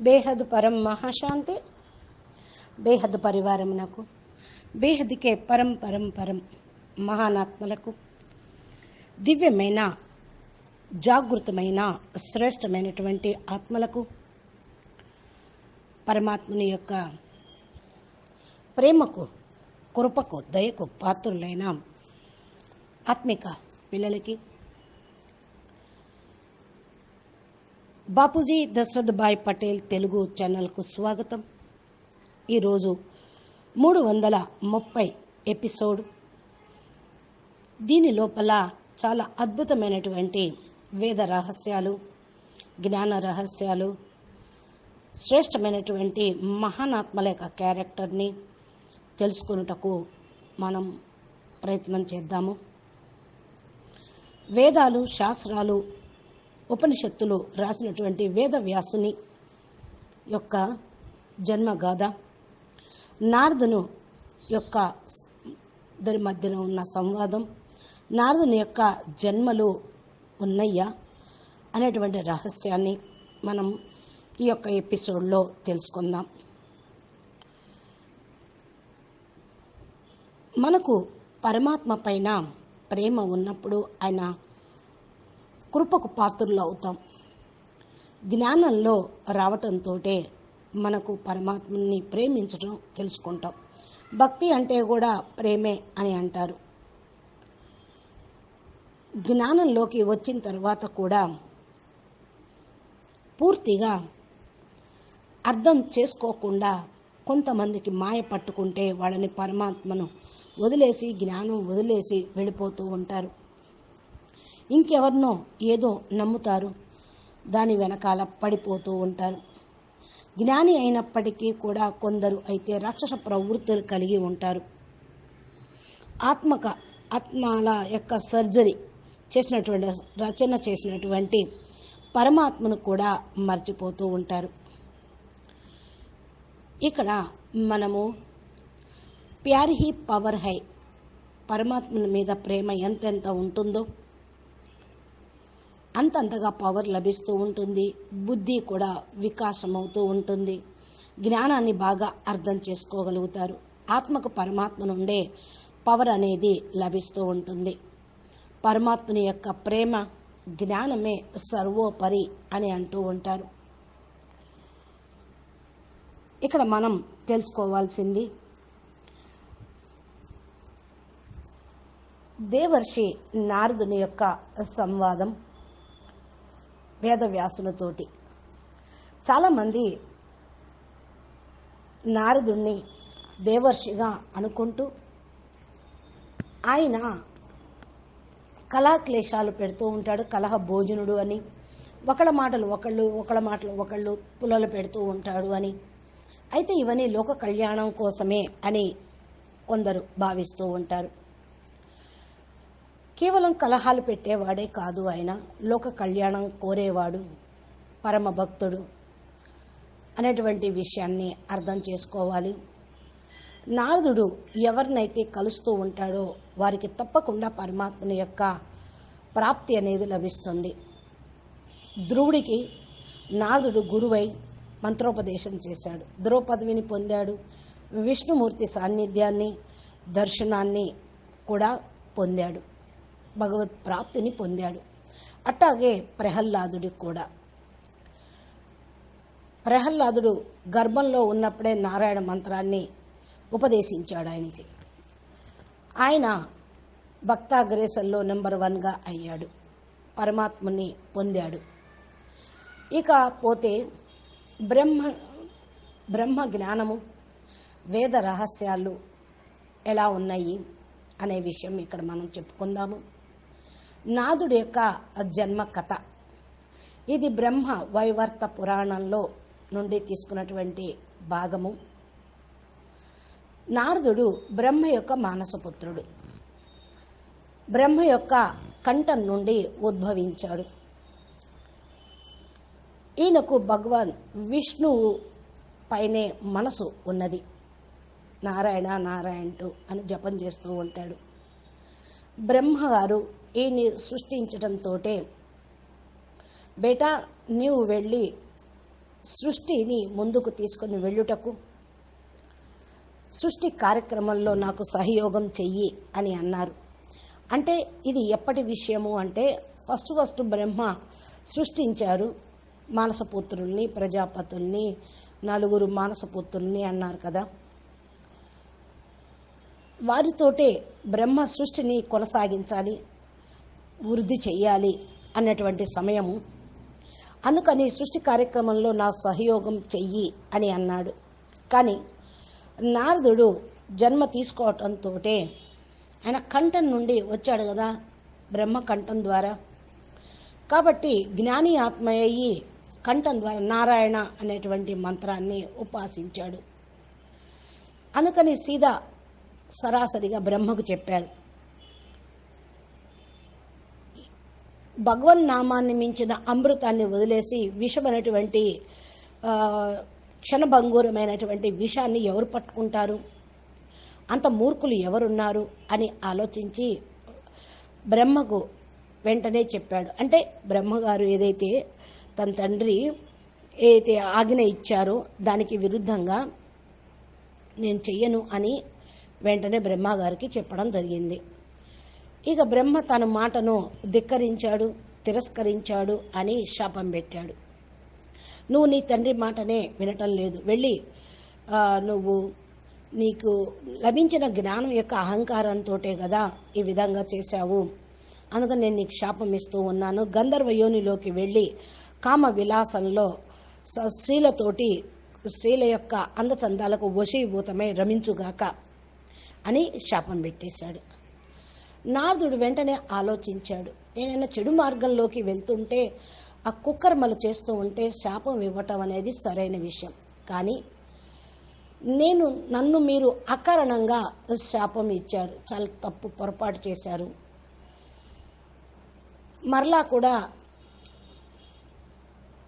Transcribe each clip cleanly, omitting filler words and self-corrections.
బేహద్ పరం మహాశాంతి బేహద్ పరివారమునకు బేహద్కే పరం పరం పరం మహానాత్మలకు దివ్యమైన జాగృతమైన శ్రేష్టమైనటువంటి ఆత్మలకు పరమాత్మని యొక్క ప్రేమకు కృపకు దయకు పాత్రులైన ఆత్మిక పిల్లలకి బాపూజీ దశరథ్ భాయ్ పటేల్ తెలుగు ఛానల్కు స్వాగతం. ఈరోజు 330 ఎపిసోడ్. దీని లోపల చాలా అద్భుతమైనటువంటి వేద రహస్యాలు, జ్ఞాన రహస్యాలు, శ్రేష్టమైనటువంటి మహానాత్మల యొక్క క్యారెక్టర్ని తెలుసుకున్నటకు మనం ప్రయత్నం చేద్దాము. వేదాలు, శాస్త్రాలు, ఉపనిషత్తులు రాసినటువంటి వేదవ్యాసుని యొక్క జన్మగాథ, నారదును యొక్క ఇద్దరి మధ్యన ఉన్న సంవాదం, నారదుని యొక్క జన్మలు ఉన్నయ్యా అనేటువంటి రహస్యాన్ని మనం ఈ యొక్క ఎపిసోడ్లో తెలుసుకుందాం. మనకు పరమాత్మ పైన ప్రేమ ఉన్నప్పుడు ఆయన కృపకు పాత్రులు అవుతాం. జ్ఞానంలో రావటంతో మనకు పరమాత్మని ప్రేమించడం తెలుసుకుంటాం. భక్తి అంటే కూడా ప్రేమే అని అంటారు. జ్ఞానంలోకి వచ్చిన తర్వాత కూడా పూర్తిగా అర్థం చేసుకోకుండా కొంతమందికి మాయ పట్టుకుంటే వాళ్ళని పరమాత్మను వదిలేసి, జ్ఞానం వదిలేసి వెళ్ళిపోతూ ఉంటారు. ఇంకెవరినో ఏదో నమ్ముతారు, దాని వెనకాల పడిపోతూ ఉంటారు. జ్ఞాని అయినప్పటికీ కూడా కొందరు అయితే రాక్షస ప్రవృత్తులు కలిగి ఉంటారు. ఆత్మల యొక్క సర్జరీ రచన చేసినటువంటి పరమాత్మను కూడా మర్చిపోతూ ఉంటారు. ఇక్కడ మనము ప్యార్ హీ పవర్ హై, పరమాత్మ మీద ప్రేమ ఎంతెంత ఉంటుందో అంతంతగా పవర్ లభిస్తూ ఉంటుంది. బుద్ధి కూడా వికాసం అవుతూ ఉంటుంది. జ్ఞానాన్ని బాగా అర్థం చేసుకోగలుగుతారు. ఆత్మకు పరమాత్మ నుండే పవర్ అనేది లభిస్తూ ఉంటుంది. పరమాత్మని యొక్క ప్రేమ, జ్ఞానమే సర్వోపరి అని అంటూ ఉంటారు. ఇక్కడ మనం తెలుసుకోవాల్సింది, దేవర్షి నారదుని యొక్క సంవాదం వేదవ్యాసునితోటి. చాలామంది నారదుణ్ణి దేవర్షిగా అనుకుంటూ ఆయన కళాక్లేశాలు పెడుతూ ఉంటాడు. కలహ భోజనుడు అని, ఒకళ్ళ మాటలు ఒకళ్ళు పుల్లలు పెడుతూ ఉంటాడు అని. అయితే ఇవన్నీ లోక కళ్యాణం కోసమే అని కొందరు భావిస్తూ ఉంటారు. కేవలం కలహాలు పెట్టేవాడే కాదు, ఆయన లోక కళ్యాణం కోరేవాడు, పరమ భక్తుడు అనేటువంటి విషయాన్ని అర్థం చేసుకోవాలి. నారదుడు ఎవరినైతే కలుస్తూ ఉంటాడో వారికి తప్పకుండా పరమాత్మని యొక్క ప్రాప్తి అనేది లభిస్తుంది. ధ్రువుడికి నారదుడు గురువై మంత్రోపదేశం చేశాడు. ద్రౌపదిని పొందాడు. విష్ణుమూర్తి సాన్నిధ్యాన్ని, దర్శనాన్ని కూడా పొందాడు. భగవత్ ప్రాప్తిని పొందాడు. అట్టాగే ప్రహ్లాదుడికి కూడా. ప్రహ్లాదుడు గర్భంలో ఉన్నప్పుడే నారాయణ మంత్రాన్ని ఉపదేశించాడు ఆయనకి. ఆయన భక్తాగ్రేసల్లో నెంబర్ 1గా అయ్యాడు. పరమాత్మని పొందాడు. ఇక పోతే బ్రహ్మ జ్ఞానము, వేద రహస్యాలు ఎలా ఉన్నాయి అనే విషయం ఇక్కడ మనం చెప్పుకుందాము. నాదుడి యొక్క జన్మ కథ ఇది బ్రహ్మ వైవర్త పురాణంలో నుండి తీసుకున్నటువంటి భాగము. నారదుడు బ్రహ్మ యొక్క మానసపుత్రుడు. బ్రహ్మ యొక్క కంఠం నుండి ఉద్భవించాడు. ఈయనకు భగవాన్ విష్ణువు పైనే మనసు ఉన్నది. నారాయణ నారాయణు అని జపం చేస్తూ ఉంటాడు. బ్రహ్మగారు ఈయన్ని సృష్టించడంతో బేటా నీవు వెళ్ళి సృష్టిని ముందుకు తీసుకుని వెళ్ళుటకు, సృష్టి కార్యక్రమంలో నాకు సహయోగం చెయ్యి అని అన్నారు. అంటే ఇది ఎప్పటి విషయము అంటే ఫస్ట్ బ్రహ్మ సృష్టించారు మానసపుత్రుల్ని, ప్రజాపతుల్ని, 4 మానసపుత్రుల్ని అన్నారు కదా. వారితోటే బ్రహ్మ సృష్టిని కొనసాగించాలి, వృద్ధి చెయ్యాలి అన్నటువంటి సమయము. అందుకని సృష్టి కార్యక్రమంలో నా సహయోగం చెయ్యి అని అన్నాడు. కానీ నారదుడు జన్మ తీసుకోవటంతో ఆయన కంఠం నుండి వచ్చాడు కదా, బ్రహ్మ కంఠం ద్వారా. కాబట్టి జ్ఞాని ఆత్మ అయ్యి కంఠం ద్వారా నారాయణ అనేటువంటి మంత్రాన్ని ఉపాసించాడు. అందుకని సీదా సరాసరిగా బ్రహ్మకు చెప్పాడు. భగవన్ నామాన్ని మించిన అమృతాన్ని వదిలేసి విషమైనటువంటి క్షణభంగూరమైనటువంటి విషాన్ని ఎవరు పట్టుకుంటారు, అంత మూర్ఖులు ఎవరున్నారు అని ఆలోచించి బ్రహ్మకు వెంటనే చెప్పాడు. అంటే బ్రహ్మగారు ఏదైతే తన తండ్రి ఏదైతే ఆజ్ఞ ఇచ్చారో దానికి విరుద్ధంగా నేను చెయ్యను అని వెంటనే బ్రహ్మగారికి చెప్పడం జరిగింది. ఇక బ్రహ్మ తన మాటను ధిక్కరించాడు, తిరస్కరించాడు అని శాపం పెట్టాడు. నువ్వు నీ తండ్రి మాటనే వినటం లేదు, వెళ్ళి నువ్వు నీకు లభించిన జ్ఞానం యొక్క అహంకారంతో కదా ఈ విధంగా చేశావు, అందుకని నేను నీకు శాపం ఇస్తూ ఉన్నాను. గంధర్వ యోనిలోకి వెళ్ళి కామ విలాసంలో స్త్రీలతోటి, స్త్రీల యొక్క అందచందాలకు వశీభూతమై రమించుగాక అని శాపం పెట్టేశాడు. నారదుడు వెంటనే ఆలోచించాడు, నేనైనా చెడు మార్గంలోకి వెళ్తుంటే ఆ కుక్కర్మలు చేస్తూ ఉంటే శాపం ఇవ్వటం అనేది సరైన విషయం, కానీ నన్ను మీరు అకారణంగా శాపం ఇచ్చారు, చాలా తప్పు పొరపాటు చేశారు. మరలా కూడా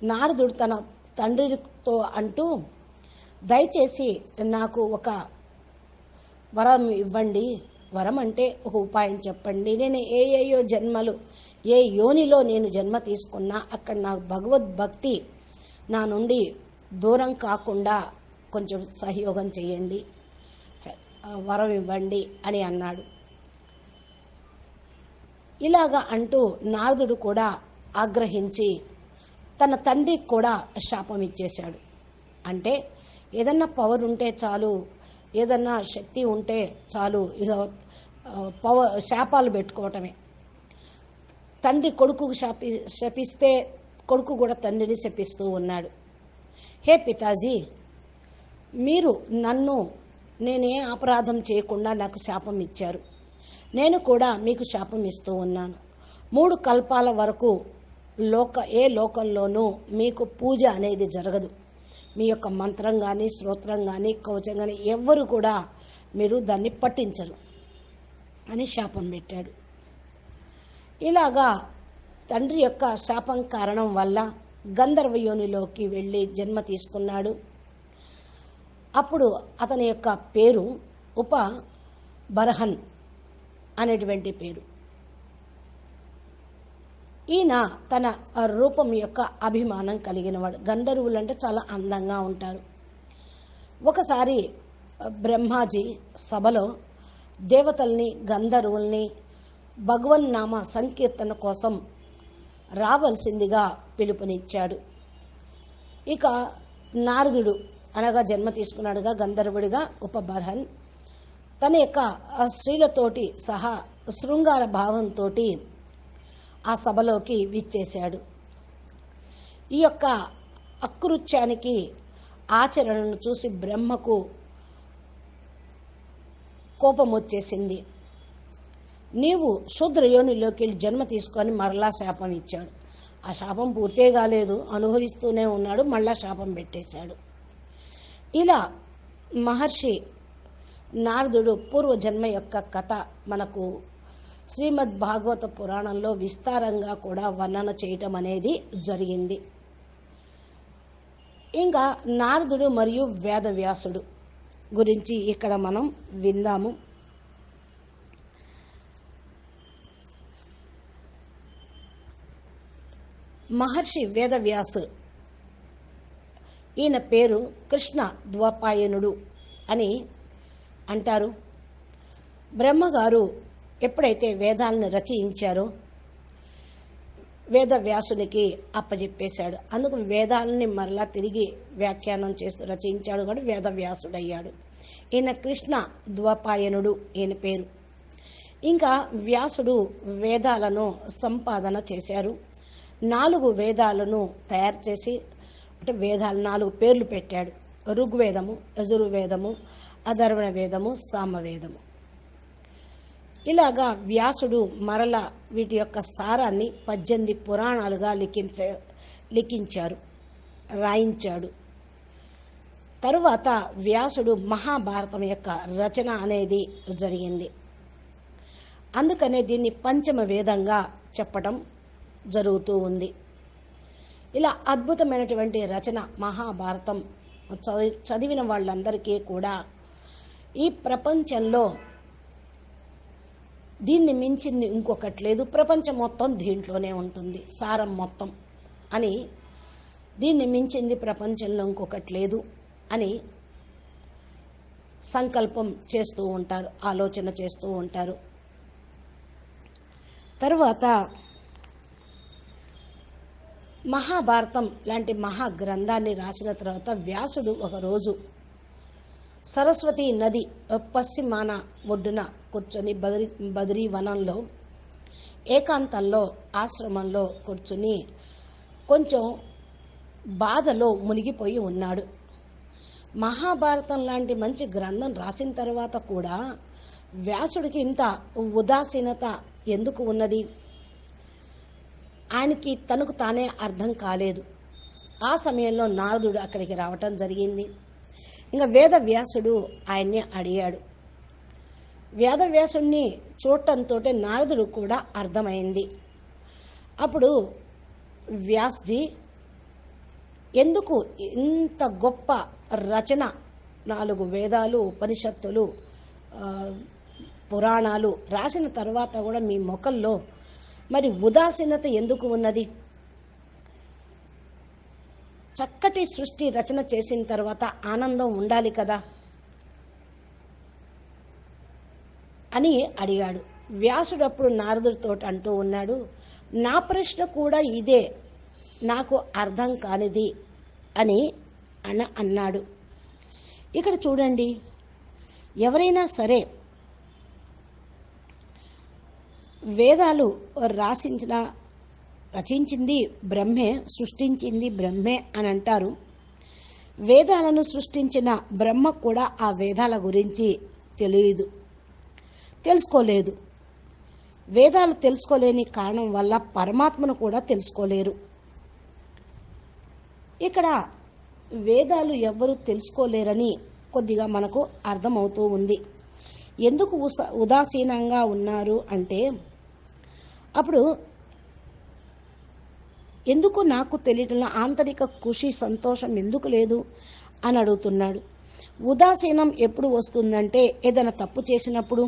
నారదుడు తన తండ్రితో అంటూ, దయచేసి నాకు ఒక వరం ఇవ్వండి, వరం అంటే ఒక ఉపాయం చెప్పండి. నేను ఏయో జన్మలు, ఏ యోనిలో నేను జన్మ తీసుకున్నా అక్కడ నాకు భగవద్భక్తి నా నుండి దూరం కాకుండా కొంచెం సహయోగం చేయండి, వరం ఇవ్వండి అని అన్నాడు. ఇలాగా అంటూ నారదుడు కూడా ఆగ్రహించి తన తండ్రికి కూడా శాపం ఇచ్చేశాడు. అంటే ఏదన్నా పవర్ ఉంటే చాలు, ఏదన్నా శక్తి ఉంటే చాలు, ఇక శాపాలు పెట్టుకోవటమే. తండ్రి కొడుకుకు శపిస్తే కొడుకు కూడా తండ్రిని శపిస్తూ ఉన్నాడు. హే పితాజీ, మీరు నేనే అపరాధం చేయకుండా నాకు శాపం ఇచ్చారు, నేను కూడా మీకు శాపం ఇస్తూ ఉన్నాను. 3 కల్పాల వరకు ఏ లోకంలోనూ మీకు పూజ అనేది జరగదు. మీ యొక్క మంత్రం కానీ, స్తోత్రం కానీ, కవచం కానీ ఎవ్వరు కూడా మీరు దాన్ని పట్టించరు అని శాపం పెట్టాడు. ఇలాగా తండ్రి యొక్క శాపం కారణం వల్ల గంధర్వయోనిలోకి వెళ్ళి జన్మ తీసుకున్నాడు. అప్పుడు అతని యొక్క పేరు బరహన్ అనేటువంటి పేరు. ఈయన తన రూపం యొక్క అభిమానం కలిగినవాడు. గంధర్వులు అంటే చాలా అందంగా ఉంటారు. ఒకసారి బ్రహ్మాజీ సభలో దేవతల్ని, గంధర్వుల్ని భగవన్నామ సంకీర్తన కోసం రావలసిందిగా పిలుపునిచ్చాడు. ఇక నారదుడు అనగా జన్మ తీసుకున్నాడుగా గంధర్వుడిగా ఉపబర్హన్ తన యొక్క స్త్రీలతోటి సహా శృంగార భావంతో ఆ సభలోకి విచ్చేశాడు. ఈ యొక్క అకృత్యానికి ఆచరణను చూసి బ్రహ్మకు కోపం వచ్చేసింది. నీవు శూద్రయోనిలోకి వెళ్ళి జన్మ తీసుకొని మరలా శాపం ఇచ్చాడు. ఆ శాపం పూర్తే కాలేదు, అనుభవిస్తూనే ఉన్నాడు, మళ్ళా శాపం పెట్టేశాడు. ఇలా మహర్షి నారదుడు పూర్వజన్మ యొక్క కథ మనకు శ్రీమద్ భాగవత పురాణంలో విస్తారంగా కూడా వర్ణన చేయటం అనేది జరిగింది. ఇంకా నారదుడు మరియు వేదవ్యాసుడు గురించి ఇక్కడ మనం విందాము. మహర్షి వేదవ్యాసు ఈయన పేరు కృష్ణ ద్వైపాయనుడు అని అంటారు. బ్రహ్మగారు ఎప్పుడైతే వేదాలను రచయించారో వేదవ్యాసునికి అప్పజెప్పేశాడు. అందుకు వేదాలని మరలా తిరిగి వ్యాఖ్యానం చేస్తూ రచయించాడు కూడా వేదవ్యాసుడయ్యాడు. ఈయన కృష్ణ ద్వైపాయనుడు ఈయన పేరు. ఇంకా వ్యాసుడు వేదాలను సంపాదన చేశారు. 4 వేదాలను తయారు చేసి, అంటే వేదాలు 4 పేర్లు పెట్టాడు. ఋగ్వేదము, యజుర్వేదము, అథర్వణ వేదము, సామవేదము. ఇలాగా వ్యాసుడు మరల వీటి యొక్క సారాన్ని 18 పురాణాలుగా లిఖించారు, రాయించాడు. తరువాత వ్యాసుడు మహాభారతం యొక్క రచన అనేది జరిగింది. అందుకనే దీన్ని పంచమ వేదంగా చెప్పటం జరుగుతూ ఉంది. ఇలా అద్భుతమైనటువంటి రచన మహాభారతం చదివిన వాళ్ళందరికీ కూడా ఈ ప్రపంచంలో దీన్ని మించింది ఇంకొకటి లేదు, ప్రపంచం మొత్తం దీంట్లోనే ఉంటుంది, సారం మొత్తం అని, దీన్ని మించింది ప్రపంచంలో ఇంకొకటి లేదు అని సంకల్పం చేస్తూ ఉంటారు, ఆలోచన చేస్తూ ఉంటారు. తరువాత మహాభారతం లాంటి మహాగ్రంథాన్ని రాసిన తర్వాత వ్యాసుడు ఒకరోజు సరస్వతి నది పశ్చిమాన ఒడ్డున కూర్చొని బదరీ వనంలో ఏకాంతంలో ఆశ్రమంలో కూర్చుని కొంచెం బాధలో మునిగిపోయి ఉన్నాడు. మహాభారతం లాంటి మంచి గ్రంథం రాసిన తర్వాత కూడా వ్యాసుడికి ఇంత ఉదాసీనత ఎందుకు ఉన్నది? ఆయనకి తనకు తానే అర్థం కాలేదు. ఆ సమయంలో నారదుడు అక్కడికి రావటం జరిగింది. ఇంకా వేదవ్యాసుడు ఆయన్ని అడిగాడు. వేదవ్యాసుడిని చూడటంతో నారదుడు కూడా అర్థమైంది. అప్పుడు వ్యాస్జీ ఎందుకు ఇంత గొప్ప రచన, 4 వేదాలు, ఉపనిషత్తులు, పురాణాలు రాసిన తర్వాత కూడా మీ ముఖంలో మరి ఉదాసీనత ఎందుకు ఉన్నది? చక్కటి సృష్టి రచన చేసిన తర్వాత ఆనందం ఉండాలి కదా అని అడిగాడు. వ్యాసుడు అప్పుడు నారదుడితో అంటూ ఉన్నాడు, నా ప్రశ్న కూడా ఇదే, నాకు అర్థం కానిది అని అన్నాడు. ఇక్కడ చూడండి, ఎవరైనా సరే వేదాలు రచించింది బ్రహ్మే, సృష్టించింది బ్రహ్మే అని అంటారు. వేదాలను సృష్టించిన బ్రహ్మ కూడా ఆ వేదాల గురించి తెలుసుకోలేదు. వేదాలు తెలుసుకోలేని కారణం వల్ల పరమాత్మను కూడా తెలుసుకోలేరు. ఇక్కడ వేదాలు ఎవ్వరూ తెలుసుకోలేరని కొద్దిగా మనకు అర్థమవుతూ ఉంది. ఎందుకు ఉదాసీనంగా ఉన్నారు అంటే, అప్పుడు ఎందుకు నాకు తెలియటంలో ఆంతరిక ఖుషి, సంతోషం ఎందుకు లేదు అని అడుగుతున్నాడు. ఉదాసీనం ఎప్పుడు వస్తుందంటే, ఏదైనా తప్పు చేసినప్పుడు,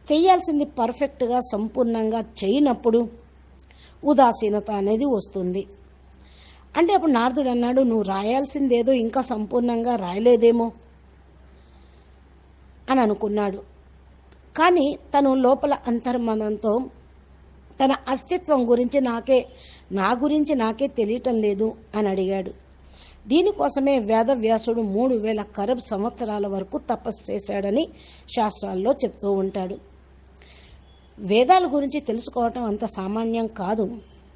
చేయాల్సింది పర్ఫెక్ట్గా సంపూర్ణంగా చేయనప్పుడు ఉదాసీనత అనేది వస్తుంది. అంటే అప్పుడు నారదుడు అన్నాడు, నువ్వు రాయాల్సిందేదో ఇంకా సంపూర్ణంగా రాయలేదేమో అని అనుకున్నాడు. కానీ తను లోపల అంతర్మనంతో తన అస్తిత్వం గురించి నా గురించి నాకే తెలియటం లేదు అని అడిగాడు. దీనికోసమే వేదవ్యాసుడు 3000 ఖరబ్ సంవత్సరాల వరకు తపస్సు చేశాడని శాస్త్రాల్లో చెప్తూ ఉంటాడు. వేదాల గురించి తెలుసుకోవటం అంత సామాన్యం కాదు,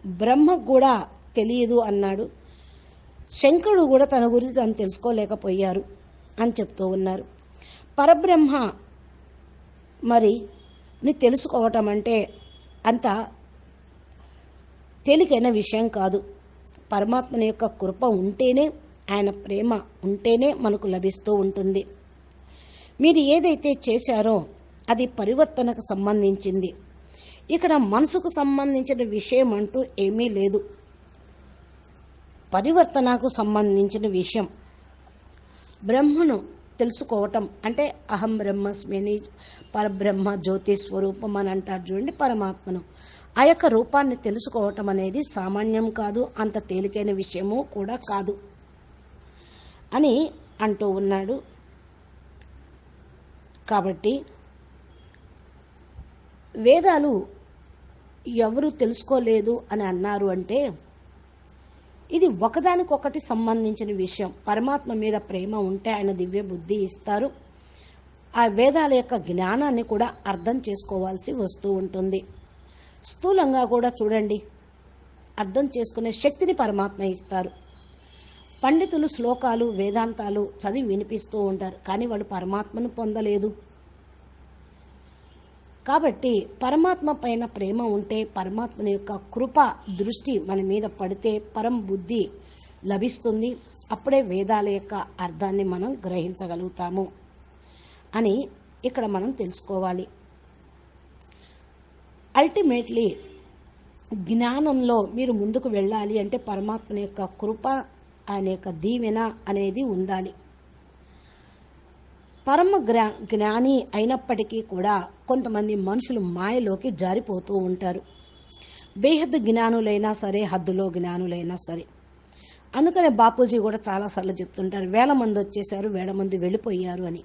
బ్రహ్మకు కూడా తెలియదు అన్నాడు. శంకరుడు కూడా తన గురించి తను తెలుసుకోలేకపోయారు అని చెప్తూ ఉన్నారు. పరబ్రహ్మ మరి ని తెలుసుకోవటం అంటే అంత తేలికైన విషయం కాదు. పరమాత్మని యొక్క కృప ఉంటేనే, ఆయన ప్రేమ ఉంటేనే మనకు లభిస్తూ ఉంటుంది. మీరు ఏదైతే చేశారో అది పరివర్తనకు సంబంధించింది. ఇక్కడ మనసుకు సంబంధించిన విషయం అంటూ ఏమీ లేదు, పరివర్తనకు సంబంధించిన విషయం. బ్రహ్మను తెలుసుకోవటం అంటే అహం బ్రహ్మస్మిని, పరబ్రహ్మ జ్యోతి స్వరూపం అని అంటారు చూడండి పరమాత్మను. ఆ యొక్క రూపాన్ని తెలుసుకోవటం అనేది సామాన్యం కాదు, అంత తేలికైన విషయము కూడా కాదు. అని అంటూ ఉన్నాడు. కాబట్టి వేదాలు ఎవరు తెలుసుకోలేదు అని అన్నారు అంటే ఇది ఒకదానికొకటి సంబంధించిన విషయం. పరమాత్మ మీద ప్రేమ ఉంటే ఆయన దివ్య బుద్ధి ఇస్తారు. ఆ వేదాల యొక్క జ్ఞానాన్ని కూడా అర్థం చేసుకోవాల్సి వస్తూ ఉంటుంది. స్థూలంగా కూడా చూడండి, అర్థం చేసుకునే శక్తిని పరమాత్మ ఇస్తారు. పండితులు శ్లోకాలు వేదాంతాలు చదివి వినిపిస్తూ ఉంటారు, కానీ వాళ్ళు పరమాత్మను పొందలేదు. కాబట్టి పరమాత్మ పైన ప్రేమ ఉంటే, పరమాత్మని యొక్క కృప దృష్టి మన మీద పడితే పరం బుద్ధి లభిస్తుంది. అప్పుడే వేదాల యొక్క అర్థాన్ని మనం గ్రహించగలుగుతాము అని ఇక్కడ మనం తెలుసుకోవాలి. అల్టిమేట్లీ జ్ఞానంలో మీరు ముందుకు వెళ్ళాలి అంటే పరమాత్మ యొక్క కృప, ఆయన యొక్క దీవెన అనేది ఉండాలి. పరమ జ్ఞాని అయినప్పటికీ కూడా కొంతమంది మనుషులు మాయలోకి జారిపోతూ ఉంటారు. బేహద్దు జ్ఞానులైనా సరే, హద్దులో జ్ఞానులైనా సరే. అందుకనే బాపూజీ కూడా చాలాసార్లు చెప్తుంటారు, 1000 మంది వచ్చేసారు, 1000 మంది వెళ్ళిపోయారు అని.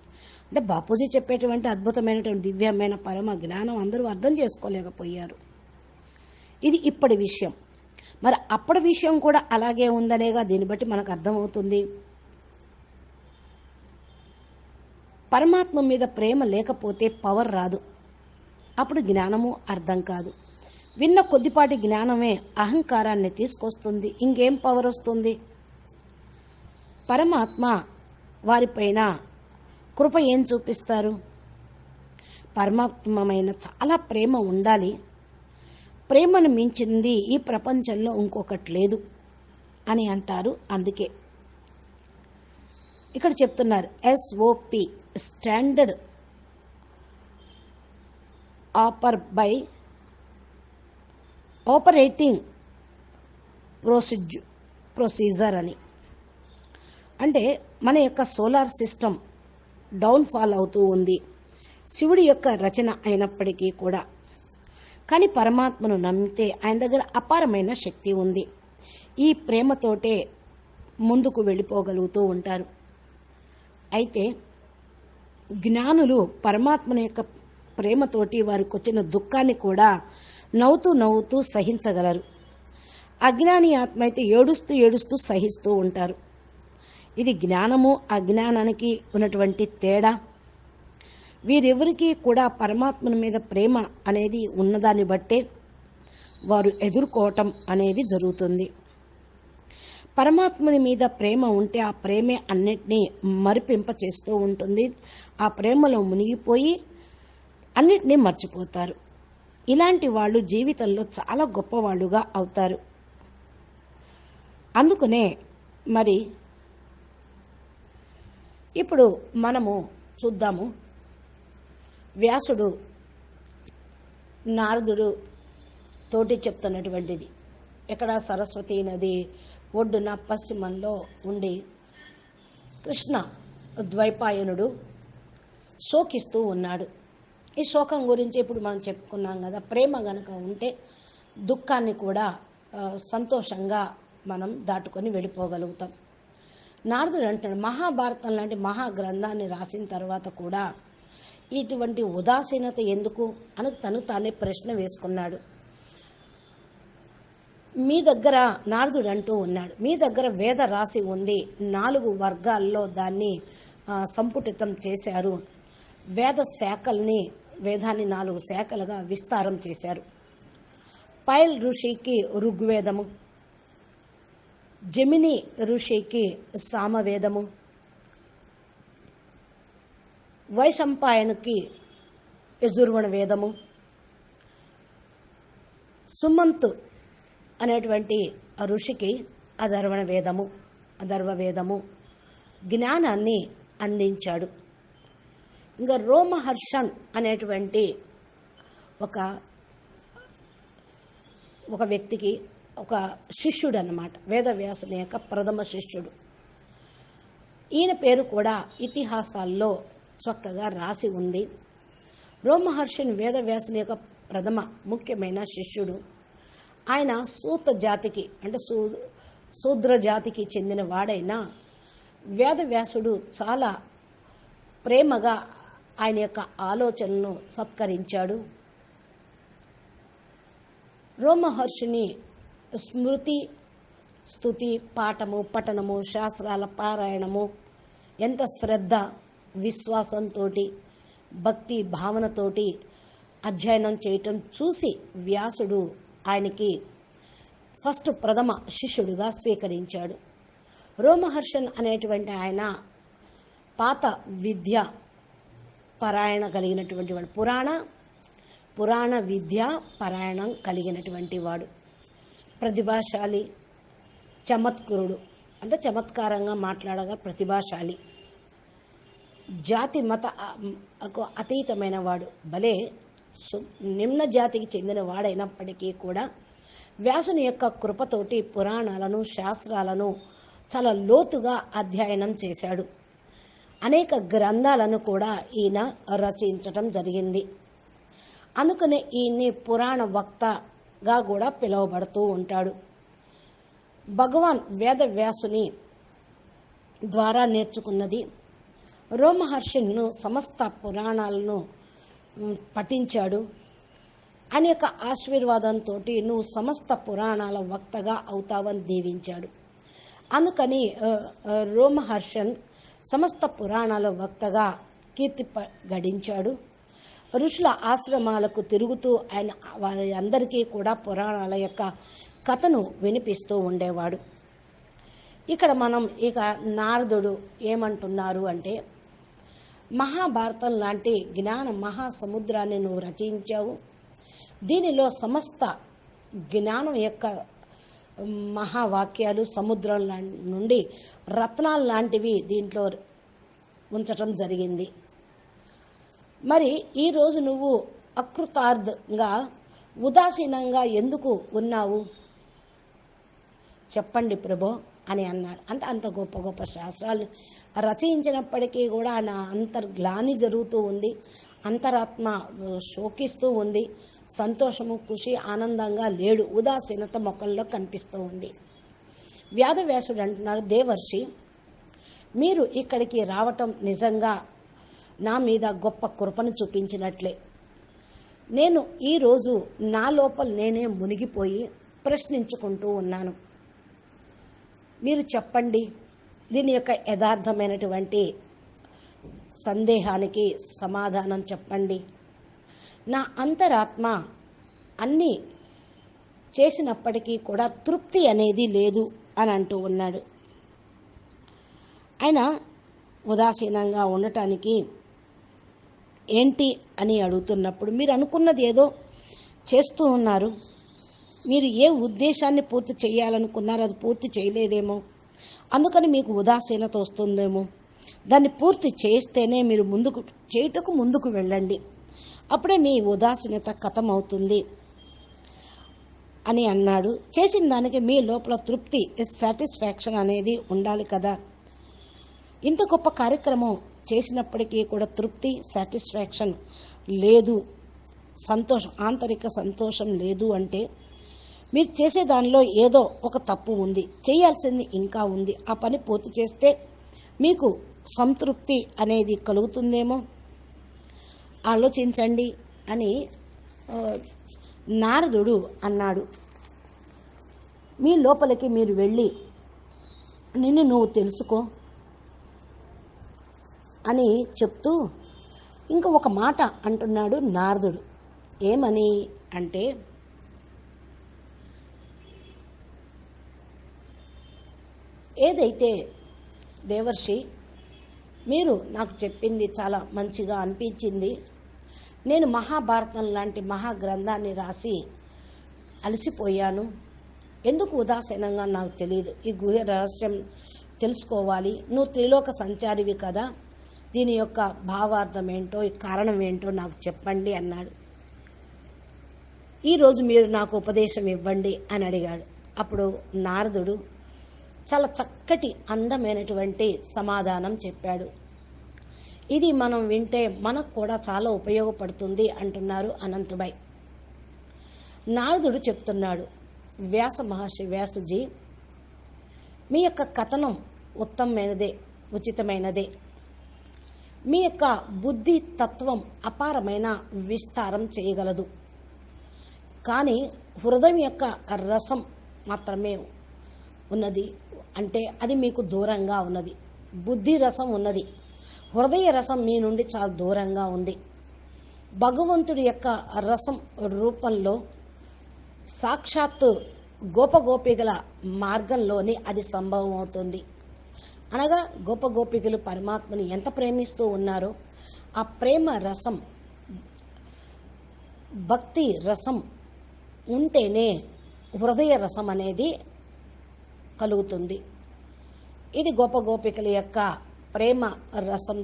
అంటే బాపూజీ చెప్పేటువంటి అద్భుతమైనటువంటి దివ్యమైన పరమ జ్ఞానం అందరూ అర్థం చేసుకోలేకపోయారు. ఇది ఇప్పటి విషయం. మరి అప్పటి విషయం కూడా అలాగే ఉందనేగా దీన్ని బట్టి మనకు అర్థమవుతుంది. పరమాత్మ మీద ప్రేమ లేకపోతే పవర్ రాదు, అప్పుడు జ్ఞానము అర్థం కాదు. విన్న కొద్దిపాటి జ్ఞానమే అహంకారాన్ని తీసుకొస్తుంది, ఇంకేం పవర్ వస్తుంది? పరమాత్మ వారిపైన కృప ఏం చూపిస్తారు? పరమాత్మమైన చాలా ప్రేమ ఉండాలి. ప్రేమను మించింది ఈ ప్రపంచంలో ఇంకొకటి లేదు అని అంటారు. అందుకే ఇక్కడ చెప్తున్నారు, SOP స్టాండర్డ్ ఆపరేటింగ్ ప్రొసీజర్ అని. అంటే మన యొక్క సోలార్ సిస్టమ్ డౌన్ఫాల్ అవుతూ ఉంది, శివుడి యొక్క రచన అయినప్పటికీ కూడా. కానీ పరమాత్మను నమ్మితే ఆయన దగ్గర అపారమైన శక్తి ఉంది. ఈ ప్రేమతోటే ముందుకు వెళ్ళిపోగలుగుతూ ఉంటారు. అయితే జ్ఞానులు పరమాత్మని యొక్క ప్రేమతోటి వారికి వచ్చిన దుఃఖాన్ని కూడా నవ్వుతూ సహించగలరు. అజ్ఞాని ఆత్మ అయితే ఏడుస్తూ సహిస్తూ ఉంటారు. ఇది జ్ఞానము అజ్ఞానానికి ఉన్నటువంటి తేడా. వీరెవరికి కూడా పరమాత్మని మీద ప్రేమ అనేది ఉన్నదాన్ని బట్టే వారు ఎదుర్కోవటం అనేది జరుగుతుంది. పరమాత్మని మీద ప్రేమ ఉంటే ఆ ప్రేమే అన్నిటినీ మరిపింప చేస్తూ ఉంటుంది. ఆ ప్రేమలో మునిగిపోయి అన్నిటినీ మర్చిపోతారు. ఇలాంటి వాళ్ళు జీవితంలో చాలా గొప్పవాళ్ళుగా అవుతారు. అందుకనే మరి ఇప్పుడు మనము చూద్దాము, వ్యాసుడు నారదుడు తోటి చెప్తున్నటువంటిది. ఇక్కడ సరస్వతీ నది ఒడ్డున పశ్చిమంలో ఉండి కృష్ణ ద్వైపాయనుడు శోకిస్తూ ఉన్నాడు. ఈ శోకం గురించి ఇప్పుడు మనం చెప్పుకున్నాం కదా. ప్రేమ గనక ఉంటే దుఃఖాన్ని కూడా సంతోషంగా మనం దాటుకొని వెళ్ళిపోగలుగుతాం. నారదుడు అంటాడు, మహాభారతం లాంటి మహాగ్రంథాన్ని రాసిన తర్వాత కూడా ఇటువంటి ఉదాసీనత ఎందుకు అని తను తానే ప్రశ్న వేసుకున్నాడు. మీ దగ్గర నారదుడు అంటూ ఉన్నాడు, మీ దగ్గర వేద రాసి ఉంది, 4 వర్గాల్లో దాన్ని సంపుటితం చేశారు. వేదాన్ని 4 శాఖలుగా విస్తారం చేశారు. పైల్ ఋషికి ఋగ్వేదము, జమిని ఋషికి సామవేదము, వైశంపాయనుకి యజుర్వణ వేదము, సుమంత్ అనేటువంటి ఋషికి అథర్వ వేదము జ్ఞానాన్ని అందించాడు. ఇంకా రోమహర్షన్ అనేటువంటి ఒక వ్యక్తికి ఒక శిష్యుడు అన్నమాట, వేదవ్యాసుని యొక్క ప్రథమ శిష్యుడు. ఈయన పేరు కూడా ఇతిహాసాల్లో చక్కగా రాసి ఉంది. రోమహర్షన్ వేదవ్యాసుని యొక్క ప్రథమ ముఖ్యమైన శిష్యుడు. ఆయన సూత జాతికి అంటే శూద్ర జాతికి చెందిన వాడైనా వేదవ్యాసుడు చాలా ప్రేమగా ఆయన యొక్క ఆలోచనలను సత్కరించాడు. రోమహర్షిని స్మృతి, స్తుతి, పాఠము, పఠనము, శాస్త్రాల పారాయణము ఎంత శ్రద్ధ, విశ్వాసంతో, భక్తి భావనతోటి అధ్యయనం చేయటం చూసి వ్యాసుడు ఆయనకి ఫస్ట్ ప్రథమ శిష్యుడిగా స్వీకరించాడు. రోమహర్షన్ అనేటువంటి ఆయన పాత విద్య పారాయణ కలిగినటువంటి వాడు, పురాణ విద్య పారాయణం కలిగినటువంటి వాడు, ప్రతిభాశాలి, చమత్కరుడు అంటే చమత్కారంగా మాట్లాడగా ప్రతిభాశాలి, జాతి మతకు అతీతమైన వాడు, భలే నిమ్న జాతికి చెందిన వాడైనప్పటికీ కూడా వ్యాసుని యొక్క కృపతోటి పురాణాలను, శాస్త్రాలను చాలా లోతుగా అధ్యయనం చేశాడు. అనేక గ్రంథాలను కూడా ఈయన రచించటం జరిగింది. అందుకనే ఈయన్ని పురాణ వక్తగా కూడా పిలువబడుతూ ఉంటాడు. భగవాన్ వేదవ్యాసుని ద్వారా నేర్చుకున్నది. రోమహర్షిను సమస్త పురాణాలను పఠించాడు. ఆయన యొక్క ఆశీర్వాదంతో నువ్వు సమస్త పురాణాల వక్తగా అవుతావని దీవించాడు. అందుకని రోమహర్షన్ సమస్త పురాణాల వక్తగా కీర్తి గడించాడు. ఋషుల ఆశ్రమాలకు తిరుగుతూ ఆయన వారి అందరికీ కూడా పురాణాల యొక్క కథను వినిపిస్తూ ఉండేవాడు. ఇక్కడ మనం నారదుడు ఏమంటున్నారు అంటే, మహాభారతం లాంటి జ్ఞాన మహాసముద్రాన్ని నువ్వు రచించావు. దీనిలో సమస్త జ్ఞానం యొక్క మహావాక్యాలు సముద్రం నుండి రత్నాలు లాంటివి దీంట్లో ఉంచటం జరిగింది. మరి ఈరోజు నువ్వు అకృతార్థంగా ఉదాసీనంగా ఎందుకు ఉన్నావు చెప్పండి ప్రభో అని అన్నాడు. అంటే అంత గొప్ప గొప్ప శాస్త్రాలు రచించినప్పటికీ కూడా నా అంతర్గ్లాని జరుగుతూ ఉంది, అంతరాత్మ శోకిస్తూ ఉంది, సంతోషము, ఖుషి, ఆనందంగా లేడు, ఉదాసీనత మొక్కల్లో కనిపిస్తూ ఉంది. వేదవ్యాసుడు అంటున్నారు, దేవర్షి మీరు ఇక్కడికి రావటం నిజంగా నా మీద గొప్ప కృపను చూపించినట్లే. నేను ఈరోజు నా లోపల నేనే మునిగిపోయి ప్రశ్నించుకుంటూ ఉన్నాను. మీరు చెప్పండి, దీని యొక్క యథార్థమైనటువంటి సందేహానికి సమాధానం చెప్పండి. నా అంతరాత్మ అన్నీ చేసినప్పటికీ కూడా తృప్తి అనేది లేదు అని అంటూ ఉన్నాడు. ఆయన ఉదాసీనంగా ఉండటానికి ఏంటి అని అడుగుతున్నప్పుడు, మీరు అనుకున్నది ఏదో చేస్తూ ఉన్నారు, మీరు ఏ ఉద్దేశాన్ని పూర్తి చేయాలనుకున్నారో అది పూర్తి చేయలేదేమో, అందుకని మీకు ఉదాసీనత వస్తుందేమో, దాన్ని పూర్తి చేస్తేనే మీరు ముందుకు వెళ్ళండి, అప్పుడే మీ ఉదాసీనత ఖతమవుతుంది అని అన్నాడు. చేసిన దానికి మీ లోపల తృప్తి, సాటిస్ఫాక్షన్ అనేది ఉండాలి కదా. ఇంత గొప్ప కార్యక్రమం చేసినప్పటికీ కూడా తృప్తి, సాటిస్ఫాక్షన్ లేదు, సంతోషం, ఆంతరిక సంతోషం లేదు అంటే మీరు చేసే దానిలో ఏదో ఒక తప్పు ఉంది, చేయాల్సింది ఇంకా ఉంది. ఆ పని పూర్తి చేస్తే మీకు సంతృప్తి అనేది కలుగుతుందేమో, ఆలోచించండి అని నారదుడు అన్నాడు. మీ లోపలికి మీరు వెళ్ళి నిన్ను నువ్వు తెలుసుకో అని చెప్తూ ఇంకా ఒక మాట అంటున్నాడు నారదుడు. ఏమని అంటే, ఏదైతే దేవర్షి మీరు నాకు చెప్పింది చాలా మంచిగా అనిపించింది, నేను మహాభారతం లాంటి మహాగ్రంథాన్ని రాసి అలసిపోయాను, ఎందుకు ఉదాసీనంగా నాకు తెలియదు, ఈ గుహ్య రహస్యం తెలుసుకోవాలి, నువ్వు త్రిలోక సంచారివి కదా, దీని యొక్క భావార్థం ఏంటో, ఈ కారణం ఏంటో నాకు చెప్పండి అన్నాడు. ఈరోజు మీరు నాకు ఉపదేశం ఇవ్వండి అని అడిగాడు. అప్పుడు నారదుడు చాలా చక్కటి అందమైనటువంటి సమాధానం చెప్పాడు. ఇది మనం వింటే మనకు కూడా చాలా ఉపయోగపడుతుంది అంటున్నారు అనంతుబాయ్. నారదుడు చెప్తున్నాడు, వ్యాస మహర్షి, వ్యాసజీ మీ యొక్క కథనం ఉత్తమమైనదే, ఉచితమైనదే. మీ యొక్క బుద్ధి తత్వం అపారమైన విస్తారం చేయగలదు. కానీ హృదయం యొక్క రసం మాత్రమే ఉన్నది, అంటే అది మీకు దూరంగా ఉన్నది. బుద్ధి రసం ఉన్నది, హృదయ రసం మీ నుండి చాలా దూరంగా ఉంది. భగవంతుడి యొక్క రసం రూపంలో సాక్షాత్తు గోపగోపికల మార్గంలోని అది సంభవం అవుతుంది. అనగా గోపగోపికలు పరమాత్మని ఎంత ప్రేమిస్తూ ఉన్నారో ఆ ప్రేమ రసం, భక్తి రసం ఉంటేనే హృదయ రసం అనేది కలుగుతుంది. ఇది గోపగోపికల యొక్క ప్రేమ రసం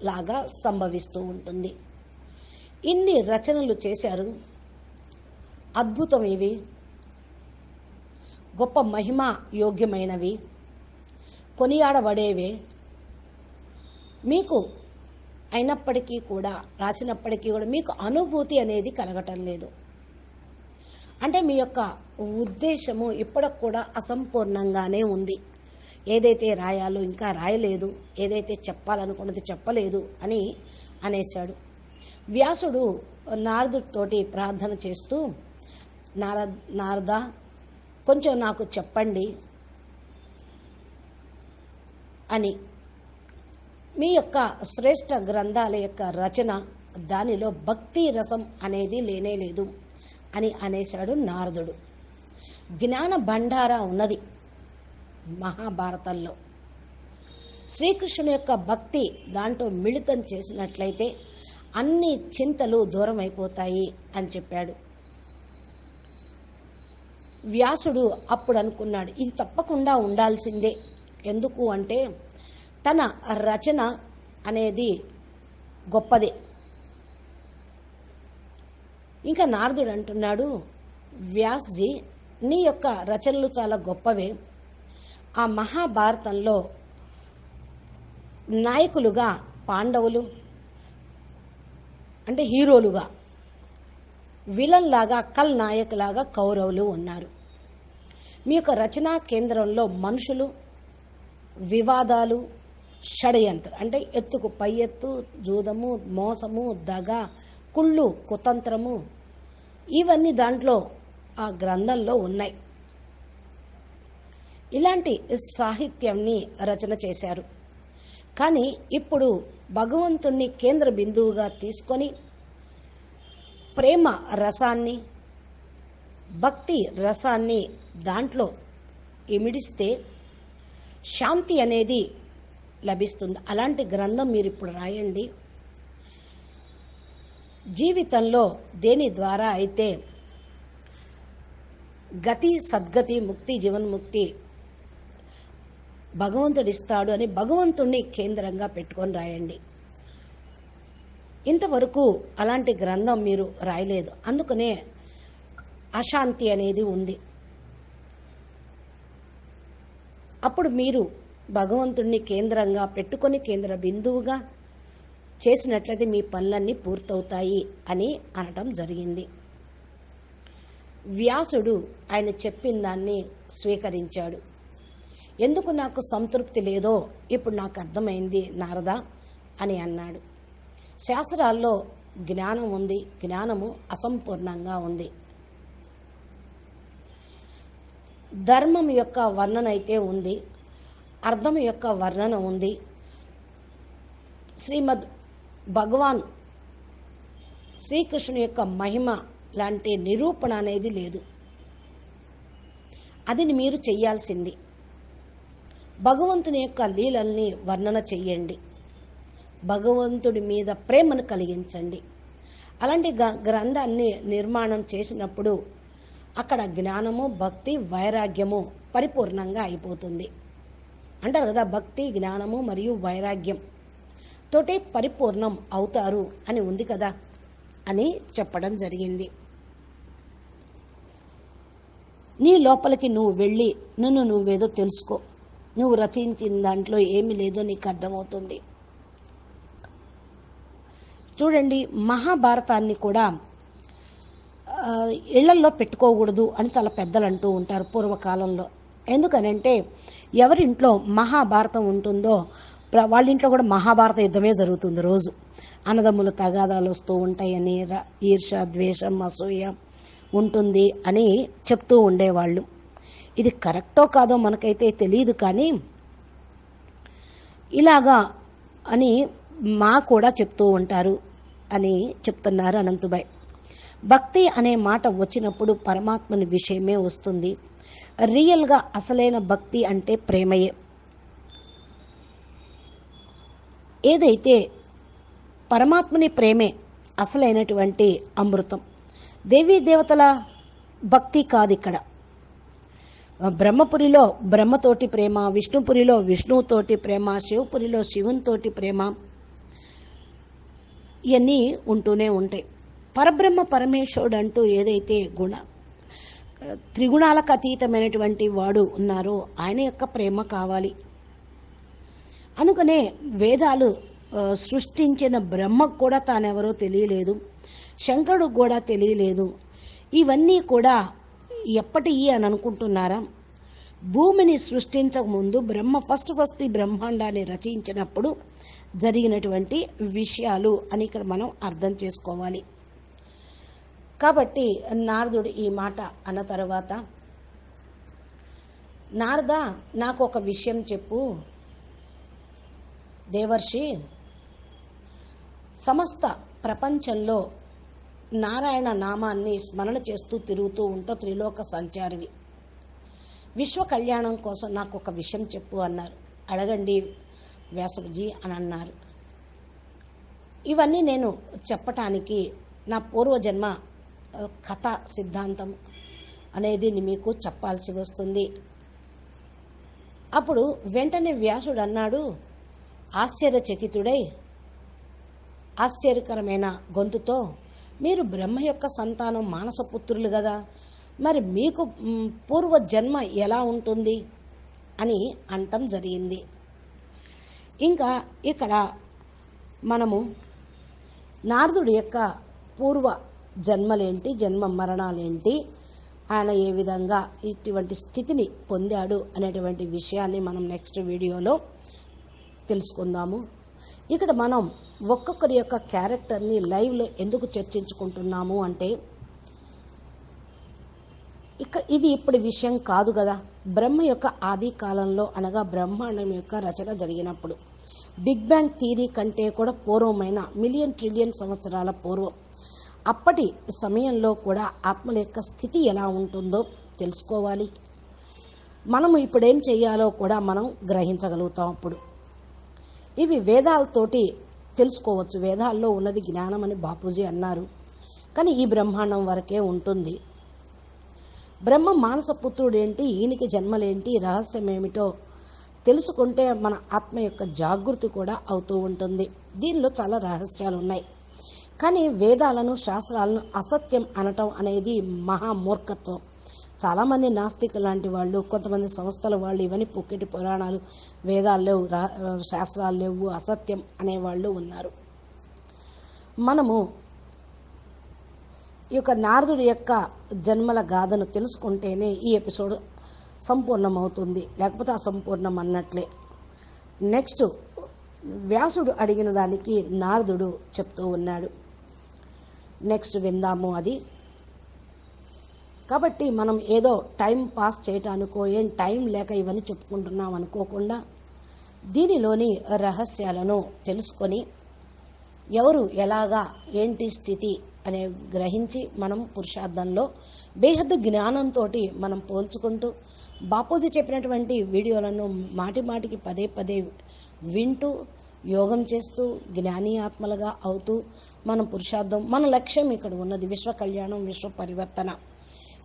లాగా సంభవిస్తూ ఉంటుంది. ఇన్ని రచనలు చేశారు, అద్భుతం ఇవి, గొప్ప మహిమ యోగ్యమైనవి, కొనియాడబడేవే. మీకు అయినప్పటికీ కూడా, రాసినప్పటికీ కూడా మీకు అనుభూతి అనేది కలగటం లేదు. అంటే మీ యొక్క ఉద్దేశము ఇప్పటికి కూడా అసంపూర్ణంగానే ఉంది. ఏదైతే రాయాలో ఇంకా రాయలేదు, ఏదైతే చెప్పాలనుకున్నది చెప్పలేదు అని అనేశాడు. వ్యాసుడు నారదుడితోటి ప్రార్థన చేస్తూ, నారద కొంచెం నాకు చెప్పండి అని. మీ యొక్క శ్రేష్ఠ గ్రంథాల యొక్క రచన, దానిలో భక్తి రసం అనేది లేనే లేదు అని అనేశాడు నారదుడు. జ్ఞాన భండార ఉన్నది మహాభారతంలో. శ్రీకృష్ణుని యొక్క భక్తి దాంట్లో మిళితం చేసినట్లయితే అన్ని చింతలు దూరం అయిపోతాయి అని చెప్పాడు. వ్యాసుడు అప్పుడు అనుకున్నాడు, ఇది తప్పకుండా ఉండాల్సిందే. ఎందుకు అంటే తన రచన అనేది గొప్పదే. ఇంకా నారదుడు అంటున్నాడు, వ్యాస్జీ నీ యొక్క రచనలు చాలా గొప్పవే. ఆ మహాభారతంలో నాయకులుగా పాండవులు, అంటే హీరోలుగా, విలన్ లాగా కల్ నాయకులాగా కౌరవులు ఉన్నారు. మీ యొక్క రచనా కేంద్రంలో మనుషులు, వివాదాలు, షడయంత్రం అంటే ఎత్తుకు పై ఎత్తు, జూదము, మోసము, దగ, కుళ్ళు, కుతంత్రము, ఇవన్నీ దాంట్లో ఆ గ్రంథంలో ఉన్నాయి. ఇలాంటి సాహిత్యాన్ని రచన చేశారు. కానీ ఇప్పుడు భగవంతుణ్ణి కేంద్ర బిందువుగా తీసుకొని ప్రేమ రసాన్ని, భక్తి రసాన్ని దాంట్లో ఇమిడిస్తే శాంతి అనేది లభిస్తుంది. అలాంటి గ్రంథం మీరు ఇప్పుడు రాయండి. జీవితంలో దేని ద్వారా అయితే గతి, సద్గతి, ముక్తి, జీవన్ముక్తి భగవంతుడిస్తాడు అని భగవంతుణ్ణి కేంద్రంగా పెట్టుకొని రాయండి. ఇంతవరకు అలాంటి గ్రంథం మీరు రాయలేదు, అందుకనే అశాంతి అనేది ఉంది. అప్పుడు మీరు భగవంతుణ్ణి కేంద్రంగా పెట్టుకొని కేంద్ర బిందువుగా చేసినట్లయితే మీ పనులన్నీ పూర్తవుతాయి అని అనటం జరిగింది. వ్యాసుడు ఆయన చెప్పిన దాన్ని స్వీకరించాడు. ఎందుకు నాకు సంతృప్తి లేదో ఇప్పుడు నాకు అర్థమైంది నారద అని అన్నాడు. శాస్త్రాల్లో జ్ఞానం ఉంది, జ్ఞానము అసంపూర్ణంగా ఉంది. ధర్మం యొక్క వర్ణన అయితే ఉంది, అర్థం యొక్క వర్ణన ఉంది. శ్రీమద్ భగవాన్ శ్రీకృష్ణుని యొక్క మహిమ లాంటి నిరూపణ అనేది లేదు. అది మీరు చెయ్యాల్సింది. భగవంతుని యొక్క లీలల్ని వర్ణన చెయ్యండి, భగవంతుడి మీద ప్రేమను కలిగించండి. అలాంటి గ్రంథాన్ని నిర్మాణం చేసినప్పుడు అక్కడ జ్ఞానము, భక్తి, వైరాగ్యము పరిపూర్ణంగా అయిపోతుంది. అంటారు కదా, భక్తి, జ్ఞానము మరియు వైరాగ్యం తోటి పరిపూర్ణం అవుతారు అని ఉంది కదా అని చెప్పడం జరిగింది. నీ లోపలికి నువ్వు వెళ్ళి నన్ను నువ్వేదో తెలుసుకో. నువ్వు రచించిన దాంట్లో ఏమీ లేదో నీకు అర్థమవుతుంది. చూడండి, మహాభారతాన్ని కూడా ఇళ్లల్లో పెట్టుకోకూడదు అని చాలా పెద్దలు అంటూ ఉంటారు పూర్వకాలంలో. ఎందుకనంటే ఎవరింట్లో మహాభారతం ఉంటుందో వాళ్ళ ఇంట్లో కూడా మహాభారత యుద్ధమే జరుగుతుంది రోజు. అన్నదమ్ముల తగాదాలు వస్తూ ఉంటాయని, ఈర్ష, ద్వేషం, అసూయ ఉంటుంది అని చెప్తూ ఉండేవాళ్ళు. ఇది కరెక్టో కాదో మనకైతే తెలియదు, కానీ ఇలాగా అని మా కూడా చెప్తూ ఉంటారు అని చెప్తున్నారు అనంతుబాయ్. భక్తి అనే మాట వచ్చినప్పుడు పరమాత్మని విషయమే వస్తుంది. రియల్గా అసలైన భక్తి అంటే ప్రేమయే. ఏదైతే పరమాత్మని ప్రేమే అసలైనటువంటి అమృతం. దేవీ దేవతల భక్తి కాదు ఇక్కడ. బ్రహ్మపురిలో బ్రహ్మతోటి ప్రేమ, విష్ణుపురిలో విష్ణువుతోటి ప్రేమ, శివపురిలో శివునితోటి ప్రేమ, ఇవన్నీ ఉంటూనే ఉంటాయి. పరబ్రహ్మ పరమేశ్వరుడు అంటూ ఏదైతే త్రిగుణాలకు అతీతమైనటువంటి వాడు ఉన్నారో ఆయన యొక్క ప్రేమ కావాలి. అందుకనే వేదాలు సృష్టించిన బ్రహ్మకు కూడా తానెవరో తెలియలేదు, శంకరుడికి కూడా తెలియలేదు. ఇవన్నీ కూడా ఎప్పటివి అని అనుకుంటున్నారా? భూమిని సృష్టించకముందు బ్రహ్మ ఫస్ట్ ఈ బ్రహ్మాండాన్ని రచించినప్పుడు జరిగినటువంటి విషయాలు అని ఇక్కడ మనం అర్థం చేసుకోవాలి. కాబట్టి నారదుడు ఈ మాట అన్న తర్వాత, నారద నాకు ఒక విషయం చెప్పు దేవర్షి. సమస్త ప్రపంచంలో నారాయణ నామాన్ని స్మరణ చేస్తూ తిరుగుతూ ఉంటా, త్రిలోక సంచారివి. విశ్వ కళ్యాణం కోసం నాకు ఒక విషయం చెప్పు అన్నారు. అడగండి వ్యాసజీ అని అన్నారు. ఇవన్నీ నేను చెప్పటానికి నా పూర్వజన్మ కథ సిద్ధాంతం అనేది మీకు చెప్పాల్సి వస్తుంది. అప్పుడు వెంటనే వ్యాసుడు అన్నాడు, ఆశ్చర్యచకితుడై ఆశ్చర్యకరమైన గొంతుతో, మీరు బ్రహ్మ యొక్క సంతానం, మానసపుత్రులు కదా, మరి మీకు పూర్వజన్మ ఎలా ఉంటుంది అని అంటం జరిగింది. ఇంకా ఇక్కడ మనము నారదుడి యొక్క పూర్వ జన్మలేంటి, జన్మ మరణాలేంటి, ఆయన ఏ విధంగా ఇటువంటి స్థితిని పొందాడు అనేటువంటి విషయాన్ని మనం నెక్స్ట్ వీడియోలో తెలుసుకుందాము. ఇక్కడ మనం ఒక్కొక్కరి యొక్క క్యారెక్టర్ని లైవ్లో ఎందుకు చర్చించుకుంటున్నాము అంటే, ఇది ఇప్పుడు విషయం కాదు కదా. బ్రహ్మ యొక్క ఆది కాలంలో అనగా బ్రహ్మాండం యొక్క రచన జరిగినప్పుడు, బిగ్ బ్యాంగ్ థియరీ కంటే కూడా పూర్వమైన మిలియన్ ట్రిలియన్ సంవత్సరాల పూర్వం, అప్పటి సమయంలో కూడా ఆత్మల యొక్క స్థితి ఎలా ఉంటుందో తెలుసుకోవాలి. మనము ఇప్పుడేం చేయాలో కూడా మనం గ్రహించగలుగుతాం. అప్పుడు ఇవి వేదాలతోటి తెలుసుకోవచ్చు. వేదాల్లో ఉన్నది జ్ఞానం అని బాపూజీ అన్నారు, కానీ ఈ బ్రహ్మాండం వరకే ఉంటుంది. బ్రహ్మ మానసపుత్రుడు ఏంటి, ఈయనకి జన్మలేంటి, రహస్యం ఏమిటో తెలుసుకుంటే మన ఆత్మ యొక్క జాగృతి కూడా అవుతూ ఉంటుంది. దీనిలో చాలా రహస్యాలు ఉన్నాయి. కానీ వేదాలను, శాస్త్రాలను అసత్యం అనటం అనేది మహామూర్ఖత్వం. చాలామంది నాస్తికులు లాంటి వాళ్ళు, కొంతమంది సంస్థల వాళ్ళు ఇవన్నీ పుక్కిటి పురాణాలు, వేదాలు లేవు, శాస్త్రాలు లేవు, అసత్యం అనేవాళ్ళు ఉన్నారు. మనము ఈ యొక్క నారదుడి యొక్క జన్మల గాథను తెలుసుకుంటేనే ఈ ఎపిసోడ్ సంపూర్ణమవుతుంది, లేకపోతే అసంపూర్ణం అన్నట్లే. నెక్స్ట్ వ్యాసుడు అడిగిన దానికి నారదుడు చెప్తూ ఉన్నాడు. నెక్స్ట్ విందాము అది. కాబట్టి మనం ఏదో టైం పాస్ చేయటానికో, ఏం టైం లేక ఇవన్నీ చెప్పుకుంటున్నాం అనుకోకుండా, దీనిలోని రహస్యాలను తెలుసుకొని ఎవరు ఎలాగా ఏంటి స్థితి అనే గ్రహించి మనం పురుషార్థంలో బేహద్దు జ్ఞానంతో మనం పోల్చుకుంటూ, బాపూజీ చెప్పినటువంటి వీడియోలను మాటికి పదే వింటూ, యోగం చేస్తూ, జ్ఞాని ఆత్మలుగా అవుతూ మనం పురుషార్థం, మన లక్ష్యం ఇక్కడ ఉన్నది విశ్వ కళ్యాణం, విశ్వ పరివర్తన.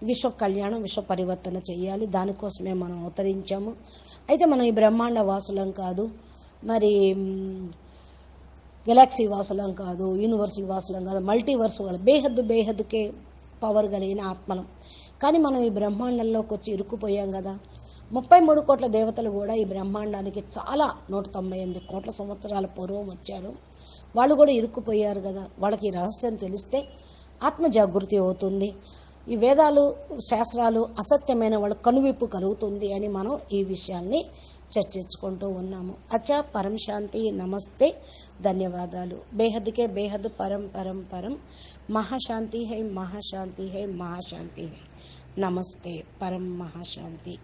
విశ్వ కళ్యాణం, విశ్వ పరివర్తన చేయాలి. దానికోసమే మనం అవతరించాము. అయితే మనం ఈ బ్రహ్మాండ వాసులం కాదు, మరి గెలాక్సీ వాసులం కాదు, యూనివర్సల్ వాసులం కాదు, మల్టీవర్స్ వాళ్ళు, బేహద్దుకే పవర్ కలిగిన ఆత్మలం. కానీ మనం ఈ బ్రహ్మాండంలోకి వచ్చి ఇరుక్కుపోయాం కదా. 33 కోట్ల దేవతలు కూడా ఈ బ్రహ్మాండానికి చాలా 198 కోట్ల సంవత్సరాల పూర్వం వచ్చారు. వాళ్ళు కూడా ఇరుక్కుపోయారు కదా. వాళ్ళకి ఈ రహస్యం తెలిస్తే ఆత్మ జాగృతి అవుతుంది. ఈ వేదాలు, శాస్త్రాలు అసత్యమైన వాళ్ళు కనువిప్పు కలుగుతుంది అని మనం ఈ విషయాల్ని చర్చించుకుంటూ ఉన్నాము. అచ్చా, పరం శాంతి, నమస్తే, ధన్యవాదాలు. బేహద్కే బేహద్ పరం పరం పరం, మహాశాంతి హై, మహాశాంతి హై, మహాశాంతి హై. నమస్తే, పరం మహాశాంతి.